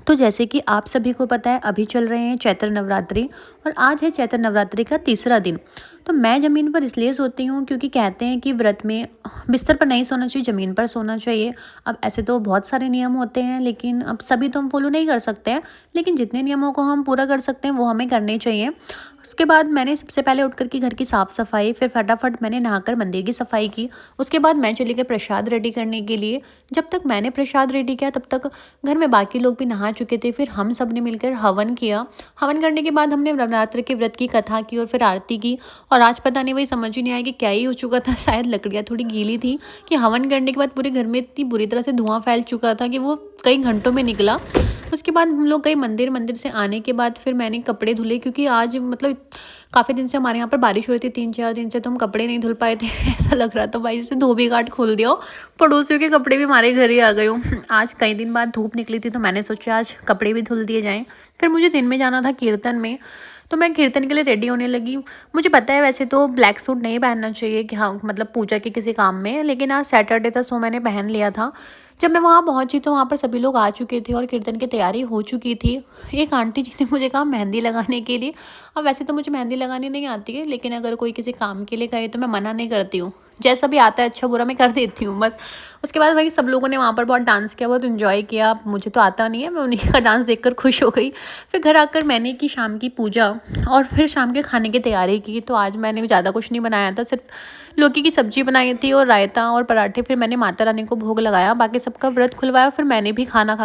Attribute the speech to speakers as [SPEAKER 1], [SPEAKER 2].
[SPEAKER 1] तो जैसे कि आप सभी को पता है, अभी चल रहे हैं चैत्र नवरात्रि और आज है चैत्र नवरात्रि का तीसरा दिन। तो मैं ज़मीन पर इसलिए सोती हूँ क्योंकि कहते हैं कि व्रत में बिस्तर पर नहीं सोना चाहिए, ज़मीन पर सोना चाहिए। अब ऐसे तो बहुत सारे नियम होते हैं, लेकिन अब सभी तो हम फॉलो नहीं कर सकते हैं, लेकिन जितने नियमों को हम पूरा कर सकते हैं वो हमें करने चाहिए। उसके बाद मैंने सबसे पहले उठ कर के घर की साफ़ सफाई, फिर फटाफट मैंने नहाकर मंदिर की सफाई की। उसके बाद मैं चली गई प्रसाद रेडी करने के लिए। जब तक मैंने प्रसाद रेडी किया तब तक घर में बाकी लोग भी नहा चुके थे। फिर हम सब ने मिलकर हवन किया। हवन करने के बाद हमने नवरात्र के व्रत की कथा की और फिर आरती की। और आज पता नहीं, वही समझ ही नहीं आया कि क्या ही हो चुका था। शायद लकड़ियाँ थोड़ी गीली थी कि हवन करने के बाद पूरे घर में इतनी बुरी तरह से धुआं फैल चुका था कि वो कई घंटों में निकला। उसके बाद हम लोग गए मंदिर। मंदिर से आने के बाद फिर मैंने कपड़े धुले, क्योंकि आज मतलब काफ़ी दिन से हमारे यहाँ पर बारिश हो रही थी, 3-4 दिन से, तो हम कपड़े नहीं धुल पाए थे। ऐसा लग रहा था भाई से धोबी घाट खोल दिया हो, पड़ोसियों के कपड़े भी हमारे घर ही आ गए हो। आज कई दिन बाद धूप निकली थी तो मैंने सोचा आज कपड़े भी धुल दिए जाएं। फिर मुझे दिन में जाना था कीर्तन में, तो मैं कीर्तन के लिए रेडी होने लगी। मुझे पता है वैसे तो ब्लैक सूट नहीं पहनना चाहिए कि हाँ मतलब पूजा के किसी काम में, लेकिन आज सैटरडे था सो मैंने पहन लिया था। जब मैं वहाँ पहुँची तो वहाँ पर सभी लोग आ चुके थे और कीर्तन की तैयारी हो चुकी थी। एक आंटी जी ने मुझे कहा मेहंदी लगाने के लिए। अब वैसे तो मुझे मेहंदी लगानी नहीं आती है, लेकिन अगर कोई किसी काम के लिए कहे तो मैं मना नहीं करती हूँ। जैसा भी आता है अच्छा बुरा मैं कर देती हूँ बस। उसके बाद वही सब लोगों ने वहाँ पर बहुत डांस किया, बहुत इन्जॉय किया। मुझे तो आता नहीं है, मैं उन्हीं का डांस देखकर खुश हो गई। फिर घर आकर मैंने की शाम की पूजा और फिर शाम के खाने की तैयारी की। तो आज मैंने ज़्यादा कुछ नहीं बनाया था, सिर्फ लौकी की सब्जी बनाई थी और रायता और पराठे। फिर मैंने माता रानी को भोग लगाया, बाकी सबका व्रत खुलवाया, फिर मैंने भी खाना खा